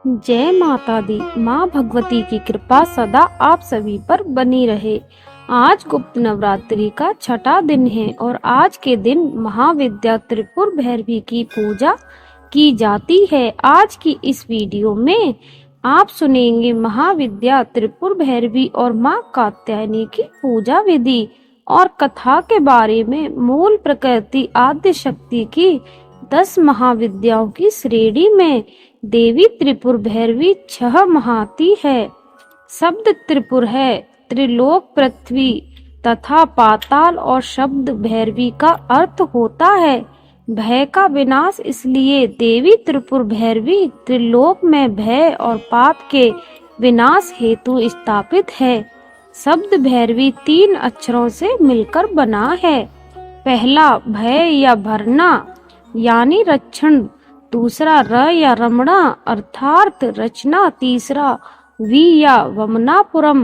जय माता दी। माँ भगवती की कृपा सदा आप सभी पर बनी रहे। आज गुप्त नवरात्रि का छठा दिन है और आज के दिन महाविद्या त्रिपुर भैरवी की पूजा की जाती है। आज की इस वीडियो में आप सुनेंगे महाविद्या त्रिपुर भैरवी और माँ कात्यायनी की पूजा विधि और कथा के बारे में। मूल प्रकृति आद्य शक्ति की 10 महाविद्याओं की श्रेणी में देवी त्रिपुर भैरवी 6 महाती है। शब्द त्रिपुर है त्रिलोक, पृथ्वी तथा पाताल और शब्द भैरवी का अर्थ होता है भय का विनाश। इसलिए देवी त्रिपुर भैरवी त्रिलोक में भय और पाप के विनाश हेतु स्थापित है। शब्द भैरवी 3 अक्षरों से मिलकर बना है। पहला भय या भरना यानी रक्षण, दूसरा र या रमणा अर्थात रचना, तीसरा वी या वमनापुरम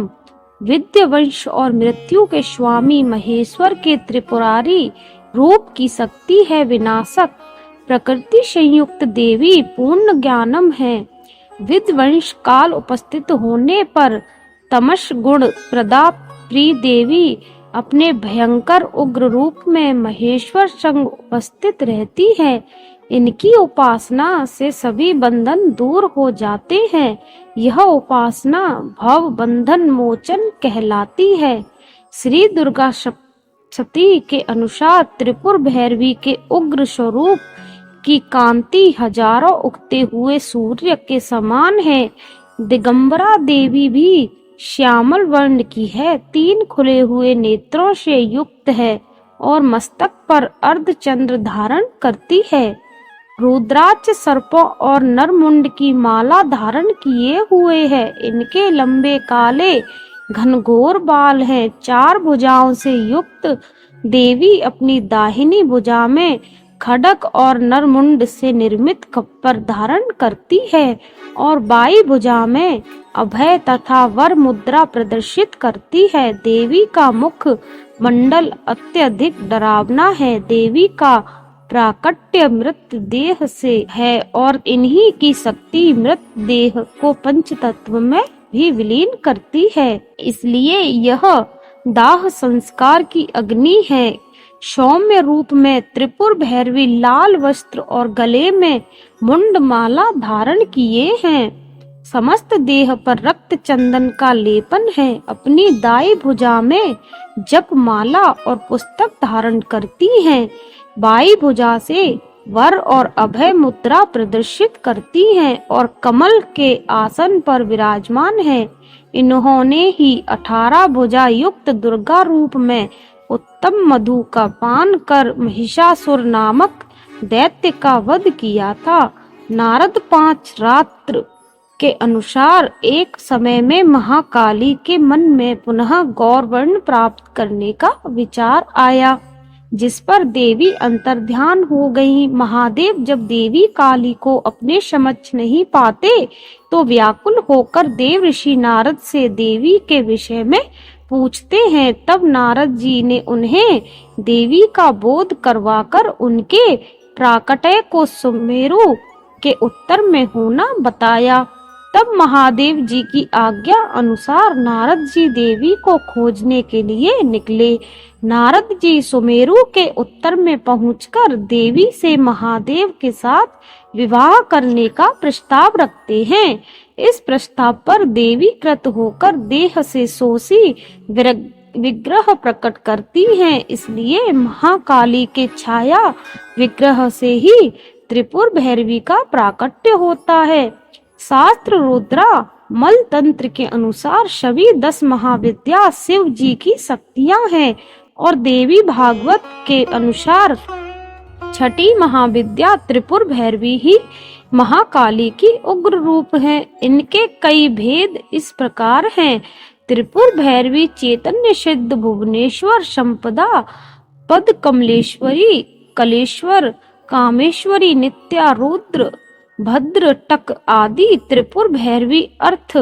विद्य वंश और मृत्यु के स्वामी महेश्वर के त्रिपुरारी रूप की शक्ति है विनाशक। प्रकृति संयुक्त देवी पूर्ण ज्ञानम है। विद्वंश काल उपस्थित होने पर तमस गुण प्रदा प्रिय देवी अपने भयंकर उग्र रूप में महेश्वर संग उपस्थित रहती है। इनकी उपासना से सभी बंधन दूर हो जाते हैं। यह उपासना भव बंधन मोचन कहलाती है। श्री दुर्गा सप्तशती के अनुसार त्रिपुर भैरवी के उग्र स्वरूप की कांति हजारों उगते हुए सूर्य के समान है। दिगंबरा देवी भी श्यामल वर्ण की है, 3 खुले हुए नेत्रों से युक्त है और मस्तक पर अर्धचंद्र धारण करती है। रुद्राक्ष सर्पों और नरमुंड की माला धारण किए हुए है। इनके लंबे काले घनघोर बाल हैं। 4 भुजाओं से युक्त देवी अपनी दाहिनी भुजा में खड्ग और नरमुंड से निर्मित खप्पर धारण करती है और बाई भुजा में अभय तथा वर मुद्रा प्रदर्शित करती है। देवी का मुख मंडल अत्यधिक डरावना है। देवी का प्राकट्य मृत देह से है और इन्हीं की शक्ति मृत देह को पंच तत्व में भी विलीन करती है। इसलिए यह दाह संस्कार की अग्नि है। सौम्य रूप में त्रिपुर भैरवी लाल वस्त्र और गले में मुंड माला धारण किए हैं। समस्त देह पर रक्त चंदन का लेपन है। अपनी दाई भुजा में जप माला और पुस्तक धारण करती हैं। बाई भुजा से वर और अभय मुद्रा प्रदर्शित करती हैं और कमल के आसन पर विराजमान है। इन्होंने ही 18 भुजा युक्त दुर्गा रूप में उत्तम मधु का पान कर महिषासुर नामक दैत्य का वध किया था। नारद 5 रात्र के अनुसार एक समय में महाकाली के मन में पुनः गौरवर्ण प्राप्त करने का विचार आया, जिस पर देवी अंतर्ध्यान हो गई। महादेव जब देवी काली को अपने समक्ष नहीं पाते तो व्याकुल होकर देव ऋषि नारद से देवी के विषय में पूछते हैं। तब नारद जी ने उन्हें देवी का बोध करवाकर उनके प्राकट्य को सुमेरु के उत्तर में होना बताया। तब महादेव जी की आज्ञा अनुसार नारद जी देवी को खोजने के लिए निकले। नारद जी सुमेरु के उत्तर में पहुंचकर देवी से महादेव के साथ विवाह करने का प्रस्ताव रखते हैं। इस प्रस्ताव पर देवी कृत होकर देह से सोसी विग्रह प्रकट करती हैं। इसलिए महाकाली के छाया विग्रह से ही त्रिपुर भैरवी का प्राकट्य होता है। शास्त्र रुद्रा मल तंत्र के अनुसार सभी 10 महाविद्या शिव जी की शक्तियां हैं और देवी भागवत के अनुसार छठी महाविद्या त्रिपुर भैरवी ही महाकाली की उग्र रूप है। इनके कई भेद इस प्रकार हैं। त्रिपुर भैरवी चैतन्य सिद्ध भुवनेश्वर संपदा पद कमलेश्वरी कलेश्वर कामेश्वरी नित्या रुद्र भद्र टक आदि। त्रिपुर भैरवी अर्थ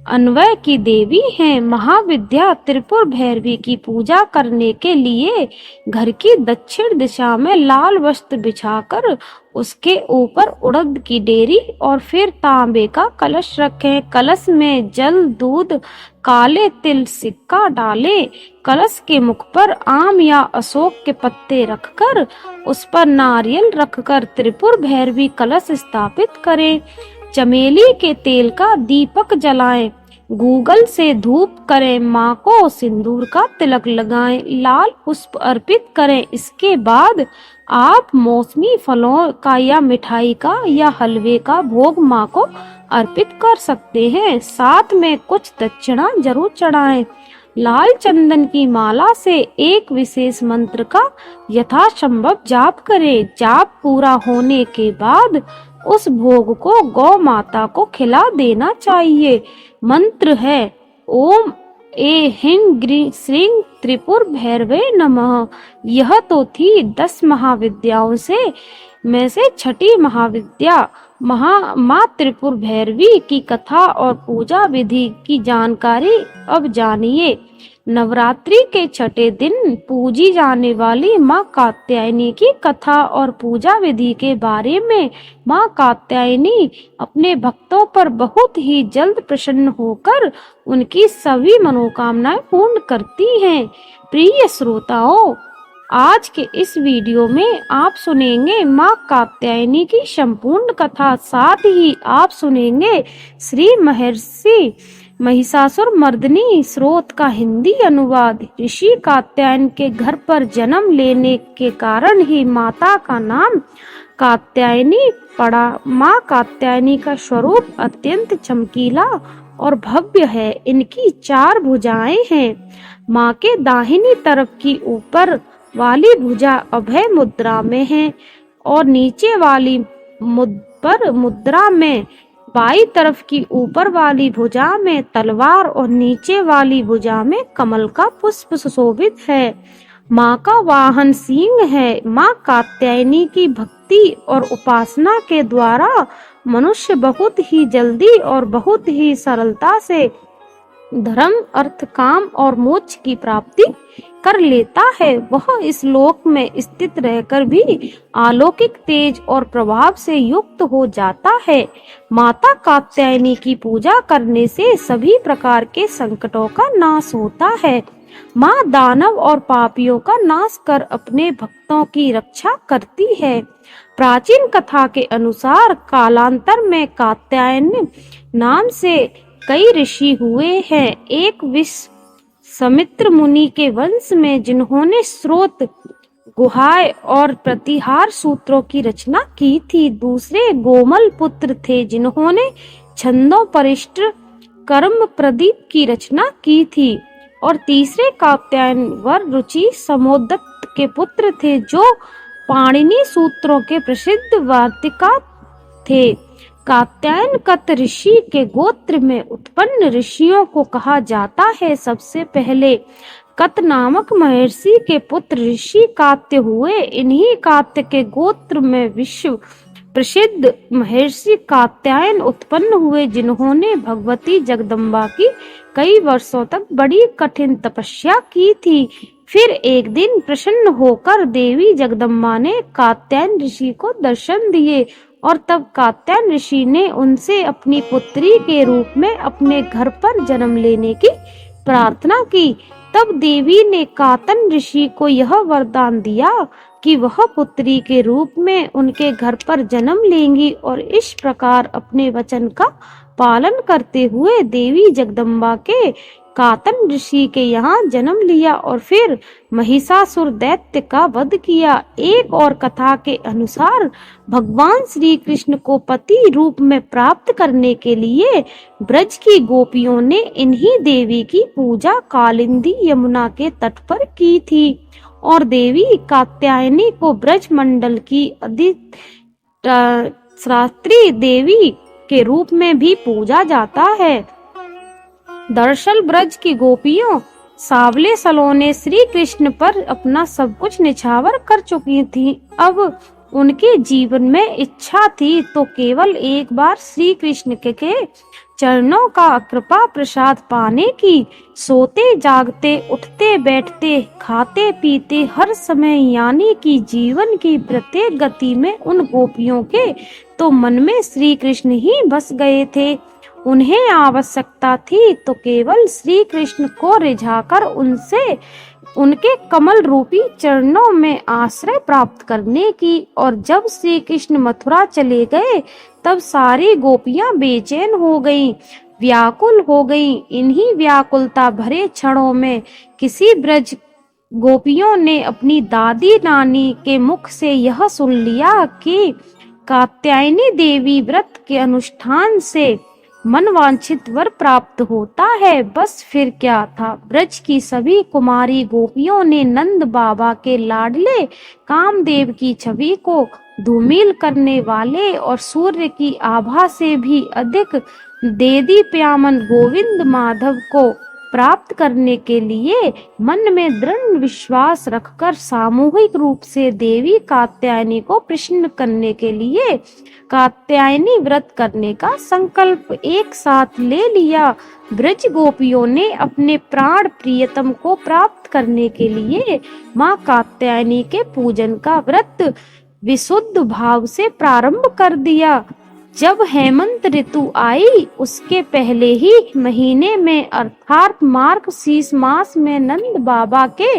अन्वय की देवी हैं। महाविद्या त्रिपुर भैरवी की पूजा करने के लिए घर की दक्षिण दिशा में लाल वस्त्र बिछाकर उसके ऊपर उड़द की डेरी और फिर तांबे का कलश रखें। कलश में जल, दूध, काले तिल, सिक्का डालें। कलश के मुख पर आम या अशोक के पत्ते रखकर उस पर नारियल रखकर त्रिपुर भैरवी कलश स्थापित करें। चमेली के तेल का दीपक जलाएं। गूगल से धूप करें। माँ को सिंदूर का तिलक लगाएं। लाल पुष्प अर्पित करें। इसके बाद आप मौसमी फलों का या मिठाई का या हलवे का भोग माँ को अर्पित कर सकते हैं। साथ में कुछ दक्षिणा जरूर चढ़ाएं। लाल चंदन की माला से एक विशेष मंत्र का यथासंभव जाप करें। जाप पूरा होने के बाद उस भोग को गौ माता को खिला देना चाहिए। मंत्र है ओम ए हिं ग्रीं श्रीं त्रिपुर भैरवे नमः। यह तो थी 10 महाविद्याओं में से छठी महाविद्या माँ त्रिपुर भैरवी की कथा और पूजा विधि की जानकारी। अब जानिए, नवरात्रि के छठे दिन पूजी जाने वाली माँ कात्यायनी की कथा और पूजा विधि के बारे में। माँ कात्यायनी अपने भक्तों पर बहुत ही जल्द प्रसन्न होकर उनकी सभी मनोकामनाएं पूर्ण करती हैं। प्रिय श्रोताओं, आज के इस वीडियो में आप सुनेंगे माँ कात्यायनी की संपूर्ण कथा। साथ ही आप सुनेंगे श्री महर्षि महिषासुर मर्दिनी स्रोत का हिंदी अनुवाद। ऋषि कात्यायन के घर पर जन्म लेने के कारण ही माता का नाम कात्यायनी पड़ा। माँ कात्यायनी का स्वरूप अत्यंत चमकीला और भव्य है। इनकी 4 भुजाएं हैं। माँ के दाहिनी तरफ की ऊपर वाली भुजा अभय मुद्रा में है और नीचे वाली मुद्रा में बाई तरफ की ऊपर वाली भुजा में तलवार और नीचे वाली भुजा में कमल का पुष्प सुशोभित है। माँ का वाहन सिंह है। माँ कात्यायनी की भक्ति और उपासना के द्वारा मनुष्य बहुत ही जल्दी और बहुत ही सरलता से धर्म, अर्थ, काम और मोक्ष की प्राप्ति कर लेता है। वह इस लोक में स्थित रहकर भी अलौकिक तेज और प्रभाव से युक्त हो जाता है। माता कात्यायनी की पूजा करने से सभी प्रकार के संकटों का नाश होता है। माँ दानव और पापियों का नाश कर अपने भक्तों की रक्षा करती है। प्राचीन कथा के अनुसार कालांतर में कात्यायन नाम से कई ऋषि हुए हैं। एक विश्वामित्र मुनि के वंश में जिन्होंने स्रोत, गुहाएं और प्रतिहार सूत्रों की रचना की थी। दूसरे गोमल पुत्र थे जिन्होंने छंदों, परिष्ट, कर्म, प्रदीप की रचना की थी। और तीसरे कात्यायन वर रुचि समोदत्त के पुत्र थे जो पाणिनि सूत्रों के प्रसिद्ध वार्तिका थे। कात्यायन कत ऋषि के गोत्र में उत्पन्न ऋषियों को कहा जाता है। सबसे पहले कत नामक महर्षि के पुत्र ऋषि कात्य हुए। इन्हीं कात्य के गोत्र में विश्व प्रसिद्ध महर्षि कात्यायन उत्पन्न हुए जिन्होंने भगवती जगदम्बा की कई वर्षों तक बड़ी कठिन तपस्या की थी। फिर एक दिन प्रसन्न होकर देवी जगदम्बा ने कात्यायन ऋषि को दर्शन दिए और तब कात्यायन ऋषि ने उनसे अपनी पुत्री के रूप में अपने घर पर जन्म लेने की प्रार्थना की। तब देवी ने कात्यायन ऋषि को यह वरदान दिया कि वह पुत्री के रूप में उनके घर पर जन्म लेंगी और इस प्रकार अपने वचन का पालन करते हुए देवी जगदम्बा के कात्यायन ऋषि के यहाँ जन्म लिया और फिर महिषासुर दैत्य का वध किया। एक और कथा के अनुसार भगवान श्री कृष्ण को पति रूप में प्राप्त करने के लिए ब्रज की गोपियों ने इन्हीं देवी की पूजा कालिंदी यमुना के तट पर की थी और देवी कात्यायनी को ब्रज मंडल की अधिष्ठात्री देवी के रूप में भी पूजा जाता है। दरअसल ब्रज की गोपियों सावले सलोने श्री कृष्ण पर अपना सब कुछ निछावर कर चुकी थी। अब उनके जीवन में इच्छा थी तो केवल एक बार श्री कृष्ण के चरणों का कृपा प्रसाद पाने की। सोते जागते, उठते बैठते, खाते पीते हर समय यानी कि जीवन की प्रत्येक गति में उन गोपियों के तो मन में श्री कृष्ण ही बस गए थे। उन्हें आवश्यकता थी तो केवल श्री कृष्ण को रिझाकर उनसे उनके कमल रूपी चरणों में आश्रय प्राप्त करने की। और जब श्री कृष्ण मथुरा चले गए तब सारी गोपियां बेचैन हो गईं, व्याकुल हो गईं। इन्हीं व्याकुलता भरे क्षणों में किसी ब्रज गोपियों ने अपनी दादी नानी के मुख से यह सुन लिया कि कात्यायनी देवी व्रत के अनुष्ठान से मनवांछित वर प्राप्त होता है। बस फिर क्या था, ब्रज की सभी कुमारी गोपियों ने नंद बाबा के लाडले कामदेव की छवि को धूमिल करने वाले और सूर्य की आभा से भी अधिक देदीप्यमान गोविंद माधव को प्राप्त करने के लिए मन में दृढ़ विश्वास रखकर सामूहिक रूप से देवी कात्यायनी को प्रसन्न करने के लिए कात्यायनी व्रत करने का संकल्प एक साथ ले लिया। ब्रज गोपियों ने अपने प्राण प्रियतम को प्राप्त करने के लिए मां कात्यायनी के पूजन का व्रत विशुद्ध भाव से प्रारंभ कर दिया। जब हेमंत ऋतु आई उसके पहले ही महीने में अर्थात मार्गशीर्ष मास में नंद बाबा के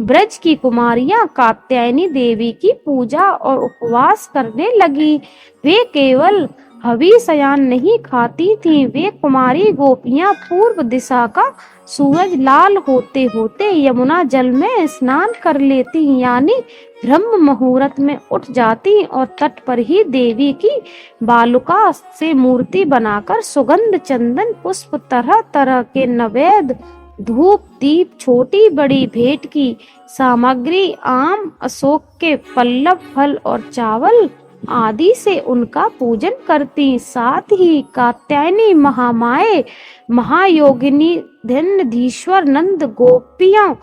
ब्रज की कुमारियां कात्यायनी देवी की पूजा और उपवास करने लगी। वे केवल हवी शयान नहीं खाती थीं, वे कुमारी गोपियां पूर्व दिशा का सूरज लाल होते होते यमुना जल में स्नान कर लेती, यानी ब्रह्म मुहूर्त में उठ जाती और तट पर ही देवी की बालुका से मूर्ति बनाकर सुगंध चंदन पुष्प तरह तरह के नैवेद्य धूप दीप छोटी बड़ी भेंट की सामग्री आम अशोक के पल्लव फल और चावल आदि से उनका पूजन करती। साथ ही कात्यायनी महामाए महायोगिनी धन्यधीश्वर नंद गोपियां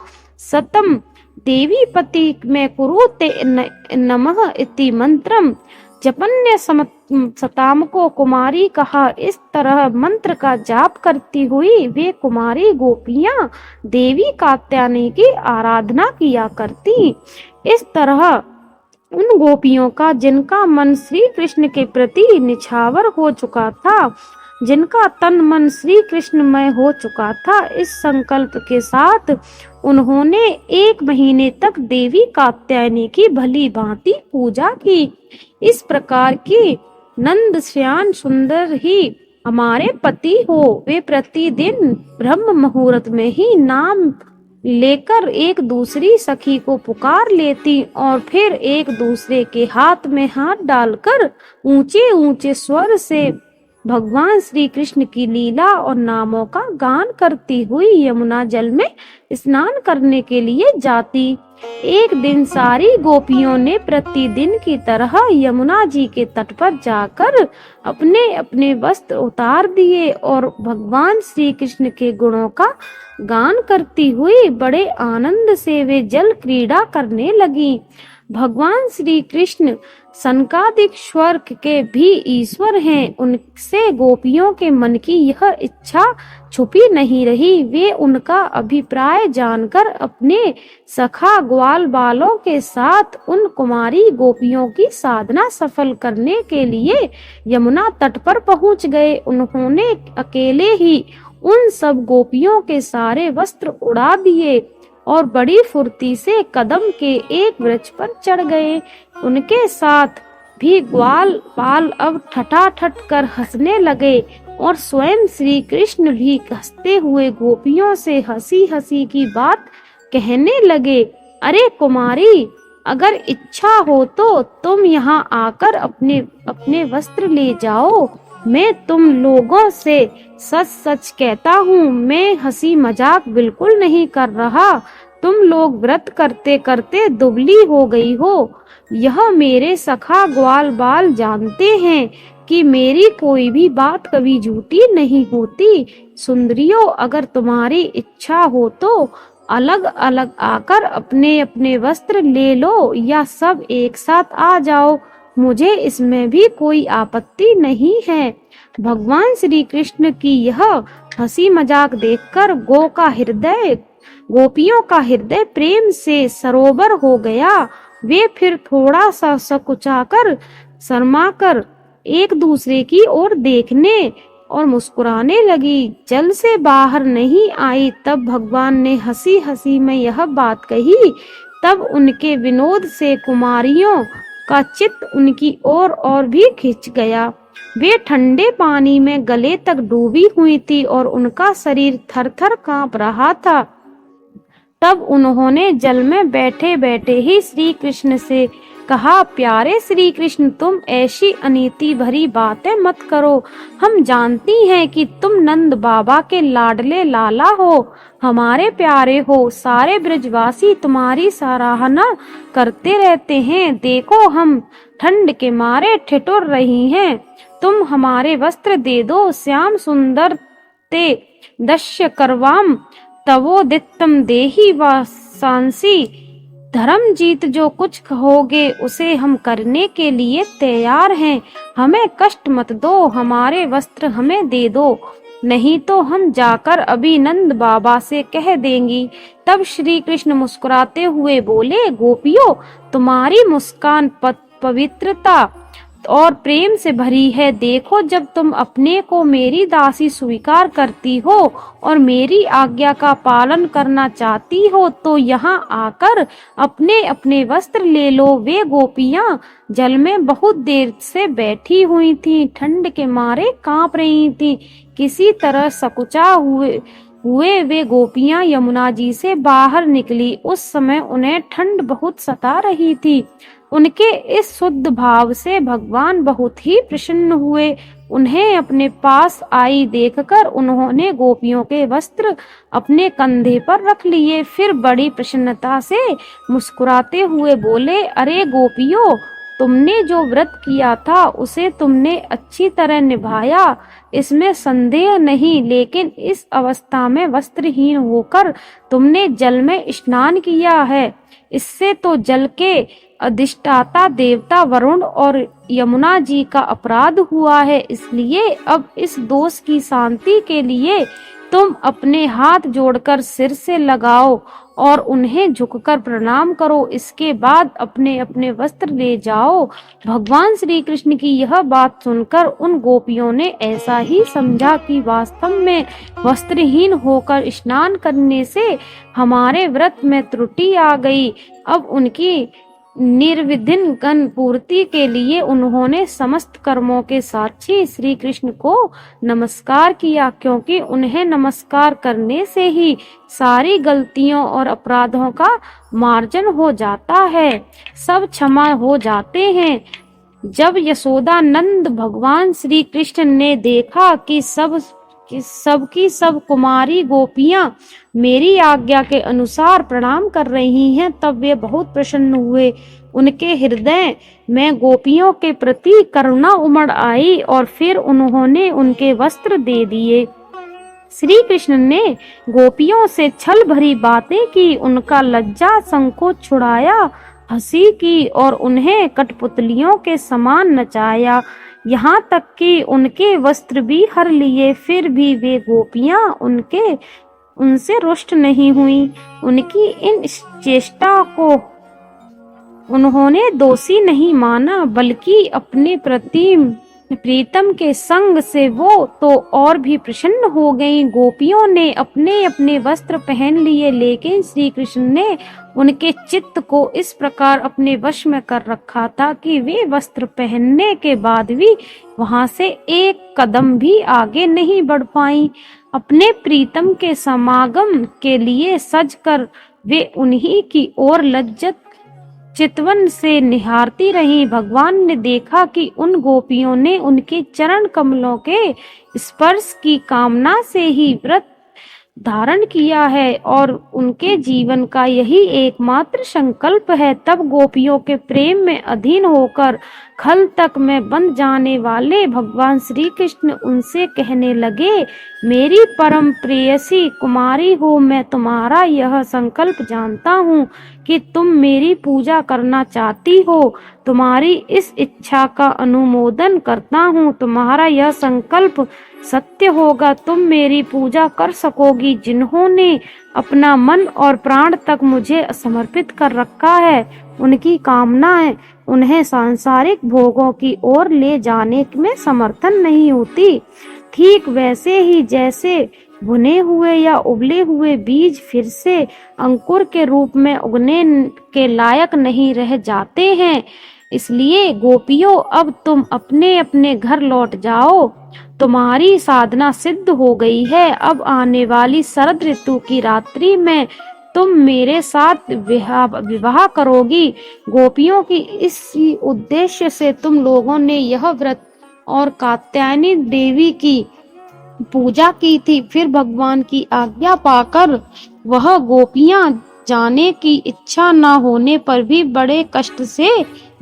सतम देवी पति में कुरुते नमः इति मंत्रम जपन्य सताम को कुमारी कहा। इस तरह मंत्र का जाप करती हुई वे कुमारी गोपियां देवी कात्यायनी की आराधना किया करती। इस तरह उन गोपियों का जिनका मन श्री कृष्ण के प्रति निछावर हो चुका था, जिनका तन मन श्री कृष्णमय हो चुका था, इस संकल्प के साथ उन्होंने 1 महीने तक देवी कात्यायनी की भली भांति पूजा की। इस प्रकार की नंद श्याम सुंदर ही हमारे पति हो। वे प्रतिदिन ब्रह्म मुहूर्त में ही नाम लेकर एक दूसरी सखी को पुकार लेती और फिर एक दूसरे के हाथ में हाथ डालकर ऊंचे ऊंचे स्वर से भगवान श्री कृष्ण की लीला और नामों का गान करती हुई यमुना जल में स्नान करने के लिए जाती। एक दिन सारी गोपियों ने प्रतिदिन की तरह यमुना जी के तट पर जाकर अपने अपने वस्त्र उतार दिए और भगवान श्री कृष्ण के गुणों का गान करती हुई बड़े आनंद से वे जल क्रीड़ा करने लगी। भगवान श्री कृष्ण सनकादिक स्वर्ग के भी ईश्वर हैं। उनसे गोपियों के मन की यह इच्छा छुपी नहीं रही। वे उनका अभिप्राय जानकर अपने सखा ग्वाल बालों के साथ उन कुमारी गोपियों की साधना सफल करने के लिए यमुना तट पर पहुंच गए। उन्होंने अकेले ही उन सब गोपियों के सारे वस्त्र उड़ा दिए और बड़ी फुर्ती से कदम के एक वृक्ष पर चढ़ गए। उनके साथ भी ग्वाल बाल अब ठठाठठ कर हंसने लगे और स्वयं श्री कृष्ण भी हंसते हुए गोपियों से हंसी हंसी की बात कहने लगे। अरे कुमारी, अगर इच्छा हो तो तुम यहाँ आकर अपने अपने वस्त्र ले जाओ। मैं तुम लोगों से सच सच कहता हूँ, मैं हंसी मजाक बिल्कुल नहीं कर रहा। तुम लोग व्रत करते करते दुबली हो गई हो। यह मेरे सखा ग्वाल बाल जानते हैं कि मेरी कोई भी बात कभी झूठी नहीं होती। सुंदरियों, अगर तुम्हारी इच्छा हो तो अलग अलग आकर अपने अपने वस्त्र ले लो या सब एक साथ आ जाओ, मुझे इसमें भी कोई आपत्ति नहीं है। भगवान श्री कृष्ण की यह हंसी मजाक देखकर गोपियों का हृदय प्रेम से सरोवर हो गया। वे फिर थोड़ा सा सकुचाकर शर्माकर एक दूसरे की ओर देखने और मुस्कुराने लगी। जल से बाहर नहीं आई तब भगवान ने हंसी हंसी में यह बात कही। तब उनके विनोद से कुमारियों का चित्त उनकी ओर और भी खिंच गया। वे ठंडे पानी में गले तक डूबी हुई थी और उनका शरीर थर-थर कांप रहा था। तब उन्होंने जल में बैठे बैठे ही श्री कृष्ण से कहा, प्यारे श्री कृष्ण, तुम ऐसी अनीति भरी बातें मत करो। हम जानती हैं कि तुम नंद बाबा के लाडले लाला हो, हमारे प्यारे हो। सारे ब्रजवासी तुम्हारी सराहना करते रहते हैं। देखो, हम ठंड के मारे ठिठुर रही हैं। तुम हमारे वस्त्र दे दो। श्याम सुंदर ते दस्य करवाम तवोदितम देहि वासांसी। धर्मजीत, जो कुछ कहोगे उसे हम करने के लिए तैयार हैं। हमें कष्ट मत दो, हमारे वस्त्र हमें दे दो, नहीं तो हम जाकर अभी नंद बाबा से कह देंगी। तब श्री कृष्ण मुस्कुराते हुए बोले, गोपियों, तुम्हारी मुस्कान पवित्रता और प्रेम से भरी है। देखो, जब तुम अपने को मेरी दासी स्वीकार करती हो और मेरी आज्ञा का पालन करना चाहती हो तो यहाँ आकर अपने अपने वस्त्र ले लो। वे गोपियाँ जल में बहुत देर से बैठी हुई थीं, ठंड के मारे कांप रही थीं। किसी तरह सकुचा हुए वे गोपियाँ यमुना जी से बाहर निकली। उस समय उन्हें ठंड बहुत सता रही थी। उनके इस शुद्ध भाव से भगवान बहुत ही प्रसन्न हुए। उन्हें अपने पास आई देखकर उन्होंने गोपियों के वस्त्र अपने कंधे पर रख लिए। फिर बड़ी प्रसन्नता से मुस्कुराते हुए बोले, अरे गोपियों, तुमने जो व्रत किया था उसे तुमने अच्छी तरह निभाया, इसमें संदेह नहीं। लेकिन इस अवस्था में वस्त्रहीन होकर तुमने जल में स्नान किया है, इससे तो जल के अधिष्ठाता देवता वरुण और यमुना जी का अपराध हुआ है। इसलिए अब इस दोष की शांति के लिए तुम अपने हाथ जोड़कर सिर से लगाओ और उन्हें झुककर प्रणाम करो। इसके बाद अपने अपने वस्त्र ले जाओ। भगवान श्री कृष्ण की यह बात सुनकर उन गोपियों ने ऐसा ही समझा कि वास्तव में वस्त्रहीन होकर स्नान करने से हमारे व्रत में त्रुटि आ गई। अब उनकी निर्विघ्न पूर्ति के लिए उन्होंने समस्त कर्मों के साक्षी श्री कृष्ण को नमस्कार किया, क्योंकि उन्हें नमस्कार करने से ही सारी गलतियों और अपराधों का मार्जन हो जाता है, सब क्षमा हो जाते हैं। जब यशोदा नंद भगवान श्री कृष्ण ने देखा कि सब कुमारी गोपियां मेरी आज्ञा के अनुसार प्रणाम कर रही हैं, तब वे बहुत प्रसन्न हुए। उनके हृदय में गोपियों के प्रति करुणा उमड़ आई और फिर उन्होंने उनके वस्त्र दे दिए। श्री कृष्ण ने गोपियों से छल भरी बातें की, उनका लज्जा संकोच छुड़ाया, हंसी की और उन्हें कठपुतलियों के समान नचाया, यहाँ तक कि उनके वस्त्र भी हर लिए। फिर भी वे गोपियाँ उनसे रुष्ट नहीं हुई। उनकी इन चेष्टा को उन्होंने दोषी नहीं माना, बल्कि अपने प्रीतम के संग से वो तो और भी प्रसन्न हो गईं। गोपियों ने अपने अपने वस्त्र पहन लिए, लेकिन श्री कृष्ण ने उनके चित्त को इस प्रकार अपने वश में कर रखा था कि वे वस्त्र पहनने के बाद भी वहां से एक कदम भी आगे नहीं बढ़ पाई। अपने प्रीतम के समागम के लिए सजकर वे उन्हीं की ओर लज्जित चितवन से निहारती रही। भगवान ने देखा कि उन गोपियों ने उनके चरण कमलों के स्पर्श की कामना से ही धारण किया है और उनके जीवन का यही एकमात्र संकल्प है। तब गोपियों के प्रेम में अधीन होकर खल तक में बंध जाने वाले भगवान श्री कृष्ण उनसे कहने लगे, मेरी परम प्रेयसी कुमारी हो, मैं तुम्हारा यह संकल्प जानता हूँ कि तुम मेरी पूजा करना चाहती हो। तुम्हारी इस इच्छा का अनुमोदन करता हूँ। तुम्हारा यह संकल्प सत्य होगा, तुम मेरी पूजा कर सकोगी। जिन्होंने अपना मन और प्राण तक मुझे समर्पित कर रखा है, उनकी कामनाएं उन्हें सांसारिक भोगों की ओर ले जाने में समर्थन नहीं होती। ठीक वैसे ही जैसे भुने हुए या उबले हुए बीज फिर से अंकुर के रूप में उगने के लायक नहीं रह जाते हैं। इसलिए गोपियों, अब तुम अपने अपने घर लौट जाओ। तुम्हारी साधना सिद्ध हो गई है। अब आने वाली शरद ऋतु की रात्रि में तुम मेरे साथ विवाह करोगी। गोपियों की इसी उद्देश्य से तुम लोगों ने यह व्रत और कात्यायनी देवी की पूजा की थी। फिर भगवान की आज्ञा पाकर वह गोपियां जाने की इच्छा न होने पर भी बड़े कष्ट से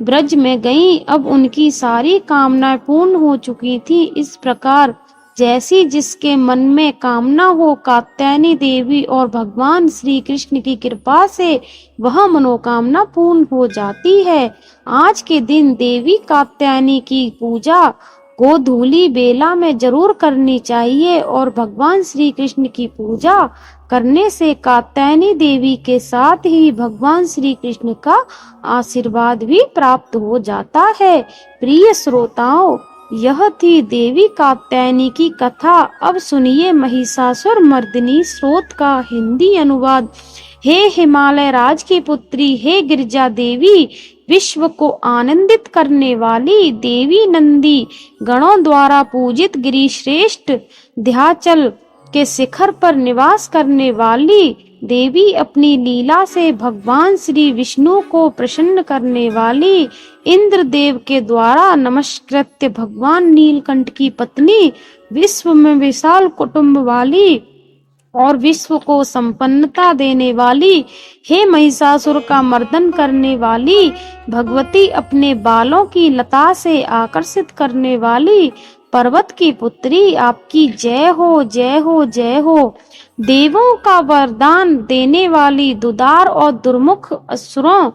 ब्रज में गईं। अब उनकी सारी कामनाएं पूर्ण हो चुकी थी। इस प्रकार जैसी जिसके मन में कामना हो, कात्यायनी देवी और भगवान श्री कृष्ण की कृपा से वह मनोकामना पूर्ण हो जाती है। आज के दिन देवी कात्यायनी की पूजा गोधूली बेला में जरूर करनी चाहिए और भगवान श्री कृष्ण की पूजा करने से कात्यायनी देवी के साथ ही भगवान श्री कृष्ण का आशीर्वाद भी प्राप्त हो जाता है। प्रिय श्रोताओं, यह थी देवी कात्यायनी की कथा। अब सुनिए महिषासुर मर्दिनी स्तोत्र का हिंदी अनुवाद। हे हिमालय राज की पुत्री, हे गिरिजा देवी, विश्व को आनंदित करने वाली देवी, नंदी गणों द्वारा पूजित गिरिश्रेष्ठ ध्याचल के शिखर पर निवास करने वाली देवी, अपनी लीला से भगवान श्री विष्णु को प्रसन्न करने वाली, इंद्र देव के द्वारा नमस्कृत्य भगवान नीलकंठ की पत्नी, विश्व में विशाल कुटुंब वाली और विश्व को संपन्नता देने वाली, हे महिषासुर का मर्दन करने वाली भगवती, अपने बालों की लता से आकर्षित करने वाली पर्वत की पुत्री, आपकी जय हो, जय हो, जय हो। देवों का वरदान देने वाली, दुदार और दुर्मुख असुरों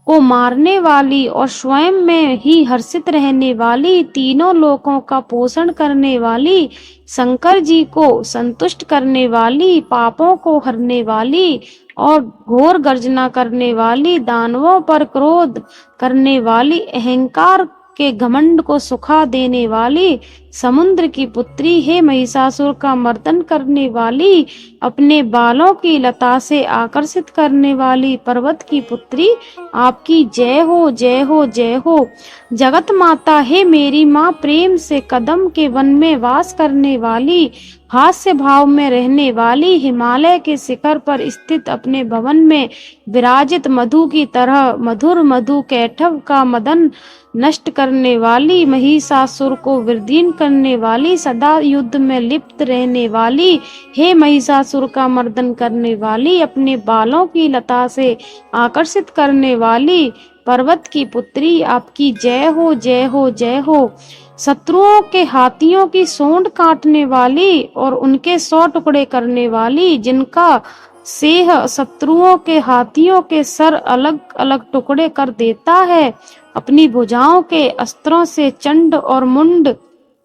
को मारने वाली और स्वयं में ही हर्षित रहने वाली, तीनों लोकों का पोषण करने वाली, शंकर जी को संतुष्ट करने वाली, पापों को हरने वाली और घोर गर्जना करने वाली, दानवों पर क्रोध करने वाली, अहंकार के घमंड को सुखा देने वाली, समुद्र की पुत्री, हे महिषासुर का मर्दन करने वाली, अपने बालों की लता से आकर्षित करने वाली पर्वत की पुत्री, आपकी जय हो, जय हो, जय हो। जगत माता, हे मेरी माँ, प्रेम से कदम के वन में वास करने वाली, हास्य भाव में रहने वाली, हिमालय के शिखर पर स्थित अपने भवन में विराजित मधु की तरह मधुर मधु कैटभ का मदन नष्ट करने वाली, महिषासुर को विदीर्ण करने वाली, सदा युद्ध में लिप्त रहने वाली, हे महिषासुर का मर्दन करने वाली, अपने बालों की लता से आकर्षित करने वाली पर्वत की पुत्री, आपकी जय हो, जय हो, जय हो। शत्रुओं के हाथियों की सूंड काटने वाली और उनके 100 टुकड़े करने वाली, जिनका सेह शत्रुओं के हाथियों के सर अलग अलग टुकड़े कर देता है, अपनी भुजाओं के अस्त्रों से चंड और मुंड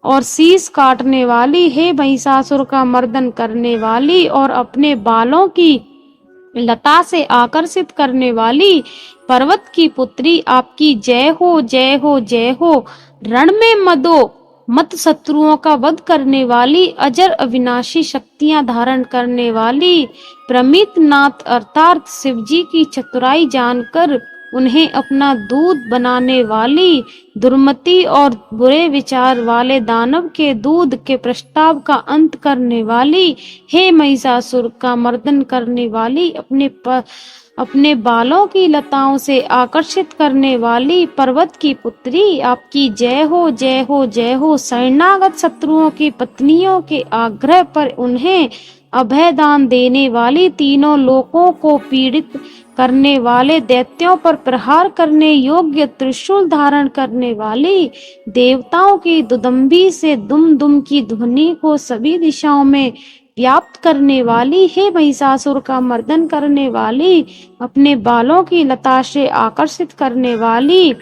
और शीश काटने वाली, हे महिषासुर का मर्दन करने वाली और अपने बालों की लता से आकर्षित करने वाली पर्वत की पुत्री, आपकी जय हो, जय हो, जय हो। रण में मत शत्रुओं का वध करने वाली, अजर अविनाशी शक्तियां धारण करने वाली, प्रमित नाथ अर्थात शिवजी की चतुराई जानकर उन्हें अपना दूध बनाने वाली, दुर्मति और बुरे विचार वाले दानव के दूध के प्रस्ताव का अंत करने वाली, हे महिषासुर का मर्दन करने वाली, अपने बालों की लताओं से आकर्षित करने वाली पर्वत की पुत्री, आपकी जय हो, जय हो, जय हो। शरणागत शत्रुओं की पत्नियों के आग्रह पर उन्हें अभय दान देने वाली, तीनों लोकों को पीड़ित करने वाले, दैत्यों पर प्रहार करने योग्य त्रिशूल धारण करने वाली, देवताओं की दुदंभी से दुम दुम की ध्वनि को सभी दिशाओं में व्याप्त करने वाली, हे महिषासुर का मर्दन करने वाली, अपने बालों की लता से आकर्षित करने वाली,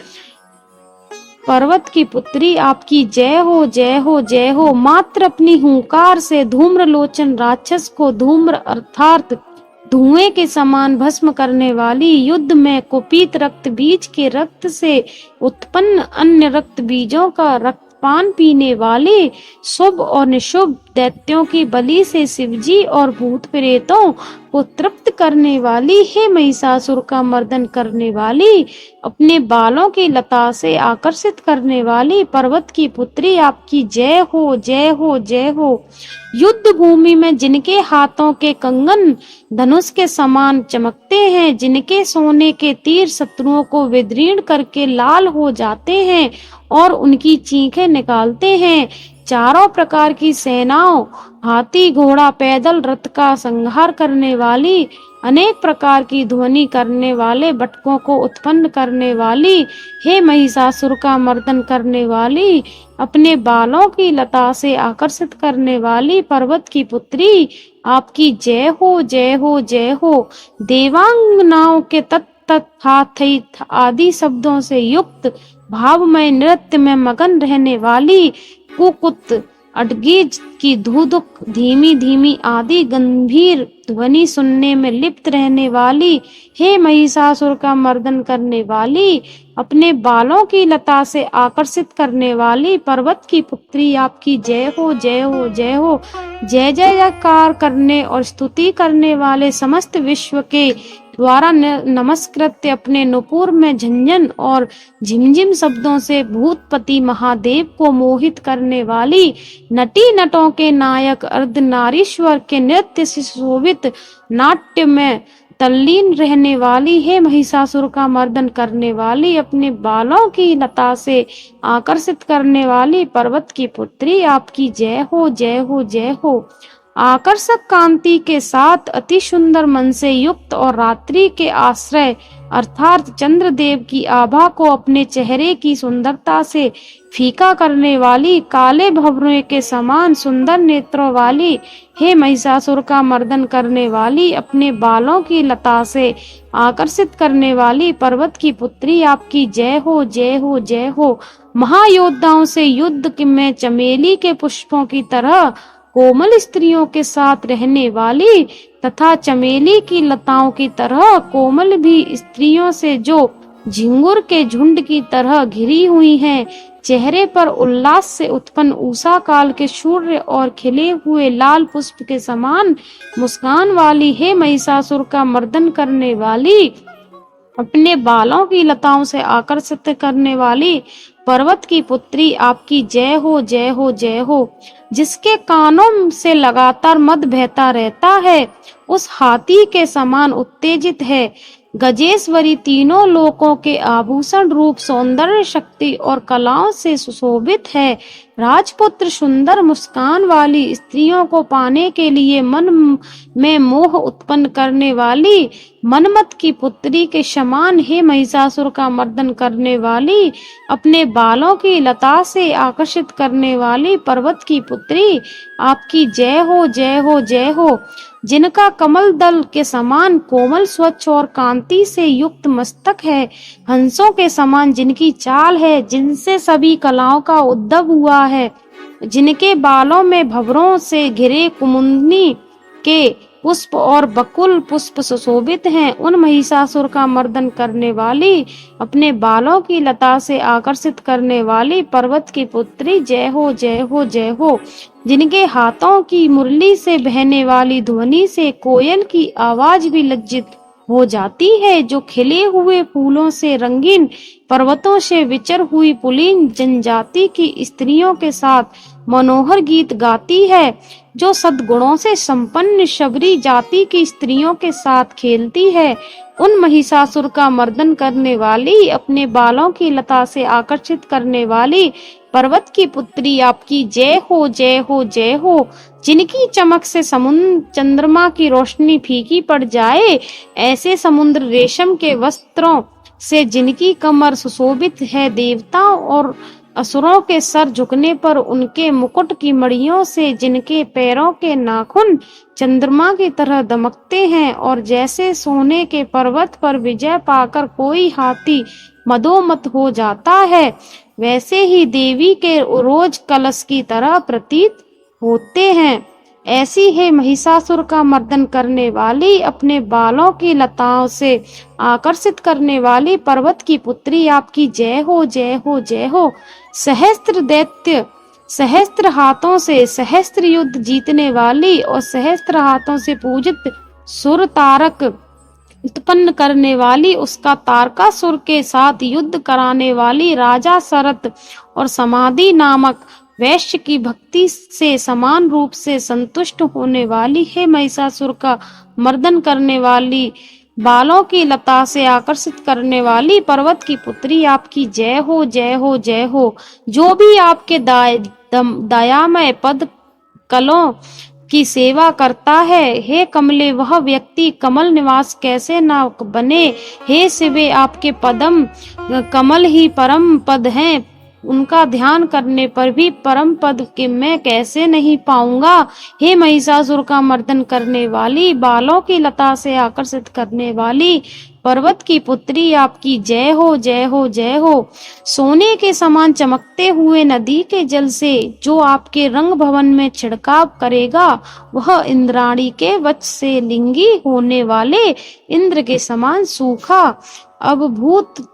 पर्वत की पुत्री आपकी जय हो जय हो जय हो। मात्र अपनी हुंकार से धूम्र लोचन राक्षस को धूम्र अर्थात धुएं के समान भस्म करने वाली, युद्ध में कुपित रक्त बीज के रक्त से उत्पन्न अन्य रक्त बीजों का रक्तपान पीने वाली, शुभ और निशुभ दैत्यों की बलि से शिवजी और भूत प्रेतों को तृप्त करने वाली, हे महिषासुर का मर्दन करने वाली, अपने बालों की लता से आकर्षित करने वाली, पर्वत की पुत्री आपकी जय हो जय हो जय हो। युद्ध भूमि में जिनके हाथों के कंगन धनुष के समान चमकते हैं, जिनके सोने के तीर शत्रुओं को विदीर्ण करके लाल हो जाते हैं और उनकी चीखें निकालते हैं, चारों प्रकार की सेनाओं, हाथी घोड़ा पैदल रथ का संहार करने वाली, अनेक प्रकार की ध्वनि करने वाले बटकों को उत्पन्न करने वाली, हे महिषासुर का मर्दन करने वाली, अपने बालों की लता से आकर्षित करने वाली, पर्वत की पुत्री आपकी जय हो जय हो जय हो। देवांगनाओं के तत् था थई आदि शब्दों से युक्त भावमय नृत्य में मगन रहने वाली, कुकुत अडगीज की धुधुक धीमी धीमी आदि गंभीर ध्वनि सुनने में लिप्त रहने वाली, हे महिषासुर का मर्दन करने वाली, अपने बालों की लता से आकर्षित करने वाली, पर्वत की पुत्री आपकी जय हो जय हो जय हो। जय जयकार करने और स्तुति करने वाले समस्त विश्व के द्वारा नमस्कृत्य अपने नुपुर में झंझन और झिमझिम शब्दों से भूतपति महादेव को मोहित करने वाली, नटी नटों के नायक अर्धनारीश्वर के नृत्य से शोभित नाट्य में तल्लीन रहने वाली, हे महिषासुर का मर्दन करने वाली, अपने बालों की लता से आकर्षित करने वाली, पर्वत की पुत्री आपकी जय हो जय हो जय हो। आकर्षक कांति के साथ अति सुंदर मन से युक्त और रात्रि के आश्रय अर्थात चंद्रदेव की आभा को अपने चेहरे की सुंदरता से फीका करने वाली, काले भंवरे के समान सुंदर नेत्रों वाली, हे महिषासुर का मर्दन करने वाली, अपने बालों की लता से आकर्षित करने वाली, पर्वत की पुत्री आपकी जय हो जय हो जय हो। महायोद्धाओं से युद्ध में चमेली के पुष्पों की तरह कोमल स्त्रियों के साथ रहने वाली तथा चमेली की लताओं की तरह कोमल भी स्त्रियों से जो झिंगुर के झुंड की तरह घिरी हुई हैं, चेहरे पर उल्लास से उत्पन्न उषा काल के सूर्य और खिले हुए लाल पुष्प के समान मुस्कान वाली, हे महिषासुर का मर्दन करने वाली, अपने बालों की लताओं से आकर्षित करने वाली, पर्वत की पुत्री आपकी जय हो जय हो जय हो। जिसके कानों से लगातार मद बहता रहता है, उस हाथी के समान उत्तेजित है, गजेश्वरी तीनों लोकों के आभूषण रूप सौंदर्य शक्ति और कलाओं से सुशोभित है, राजपुत्र सुंदर मुस्कान वाली, स्त्रियों को पाने के लिए मन में मोह उत्पन्न करने वाली, मनमत की पुत्री के समान, हे महिषासुर का मर्दन करने वाली, अपने बालों की लता से आकर्षित करने वाली, पर्वत की पुत्री आपकी जय हो जय हो जय हो। जिनका कमल दल के समान कोमल स्वच्छ और कांति से युक्त मस्तक है, हंसों के समान जिनकी चाल है, जिनसे सभी कलाओं का उद्भव हुआ है, जिनके बालों में भंवरों से घिरे कुमुदनी के पुष्प और बकुल पुष्प सुशोभित हैं, उन महिषासुर का मर्दन करने वाली, अपने बालों की लता से आकर्षित करने वाली, पर्वत की पुत्री जय हो जय हो जय हो। जिनके हाथों की मुरली से बहने वाली ध्वनि से कोयल की आवाज भी लज्जित हो जाती है, जो खिले हुए फूलों से रंगीन पर्वतों से विचर हुई पुलीन जनजाति की स्त्रियों के साथ मनोहर गीत गाती है, जो सद्गुणों से संपन्न शबरी जाति की स्त्रियों के साथ खेलती है। उन महिषासुर का मर्दन करने वाली, अपने बालों की लता से आकर्षित करने वाली पर्वत की पुत्री आपकी जय हो, जय हो, जय हो। जिनकी चमक से समुद्र चंद्रमा की रोशनी फीकी पड़ जाए, ऐसे समुद्र रेशम के वस्त्रों से जिनकी कमर सुशोभित है, देवताओं और असुरों के सर झुकने पर उनके मुकुट की मड़ियों से जिनके पैरों के नाखून चंद्रमा की तरह दमकते हैं, और जैसे सोने के पर्वत पर विजय पाकर कोई हाथी मदोमत हो जाता है, वैसे ही देवी के रोज कलश की तरह प्रतीत होते हैं। ऐसी है महिषासुर का मर्दन करने वाली, अपने बालों की लताओं से आकर्षित करने वाली पर्वत की पुत्री आपकी जय हो, जय हो, जय हो। सहस्त्र दैत्य सहस्त्र हाथों से सहस्त्र युद्ध जीतने वाली और सहस्त्र हाथों से पूजित सुर तारक उत्पन्न करने वाली, उसका तारकासुर के साथ युद्ध कराने वाली, राजा शरत और समाधि नामक वैश्य की भक्ति से समान रूप से संतुष्ट होने वाली है। महिषासुर का मर्दन करने वाली, बालों की लता से आकर्षित करने वाली पर्वत की पुत्री आपकी जय हो, जय हो, जय हो। जो भी आपके दयामय पद कलों की सेवा करता है, हे कमले, वह व्यक्ति कमल निवास कैसे ना बने। हे शिवे, आपके पदम कमल ही परम पद हैं, उनका ध्यान करने पर भी परम पद के मैं कैसे नहीं पाऊंगा। हे महिषासुर का मर्दन करने वाली, बालों की लता से आकर्षित करने वाली पर्वत की पुत्री आपकी जय हो, जय हो, जय हो। सोने के समान चमकते हुए नदी के जल से जो आपके रंग भवन में छिड़काव करेगा, वह इंद्राणी के वच से लिंगी होने वाले इंद्र के समान सूखा अब भूत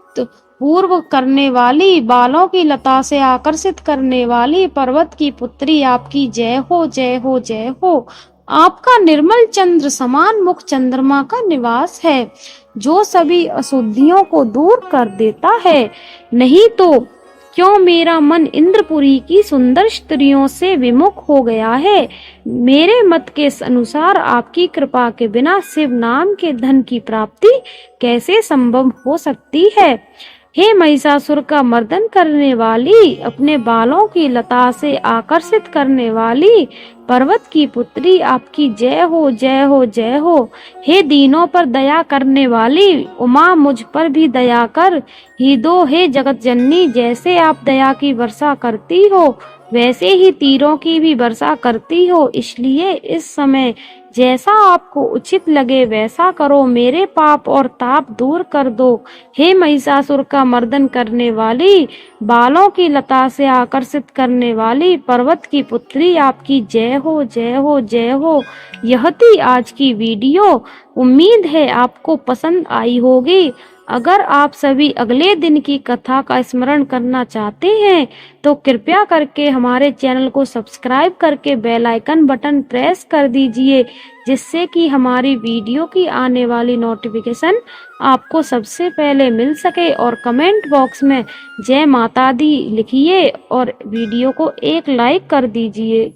पूर्व करने वाली, बालों की लता से आकर्षित करने वाली पर्वत की पुत्री आपकी जय हो, जय हो, जय हो। आपका निर्मल चंद्र समान मुख चंद्रमा का निवास है, जो सभी अशुद्धियों को दूर कर देता है। नहीं तो क्यों मेरा मन इंद्रपुरी की सुंदर स्त्रियों से विमुख हो गया है। मेरे मत के अनुसार आपकी कृपा के बिना शिव नाम के धन की प्राप्ति कैसे संभव हो सकती है। हे महिषासुर का मर्दन करने वाली, अपने बालों की लता से आकर्षित करने वाली पर्वत की पुत्री आपकी जय हो, जय हो, जय हो। हे दीनों पर दया करने वाली उमा, मुझ पर भी दया कर ही दो। हे जगत जननी, जैसे आप दया की वर्षा करती हो, वैसे ही तीरों की भी वर्षा करती हो, इसलिए इस समय जैसा आपको उचित लगे वैसा करो, मेरे पाप और ताप दूर कर दो। हे महिषासुर का मर्दन करने वाली, बालों की लता से आकर्षित करने वाली पर्वत की पुत्री आपकी जय हो, जय हो, जय हो। यह थी आज की वीडियो। उम्मीद है आपको पसंद आई होगी। अगर आप सभी अगले दिन की कथा का स्मरण करना चाहते हैं तो कृपया करके हमारे चैनल को सब्सक्राइब करके बेल आइकन बटन प्रेस कर दीजिए, जिससे कि हमारी वीडियो की आने वाली नोटिफिकेशन आपको सबसे पहले मिल सके। और कमेंट बॉक्स में जय माता दी लिखिए और वीडियो को एक लाइक कर दीजिए।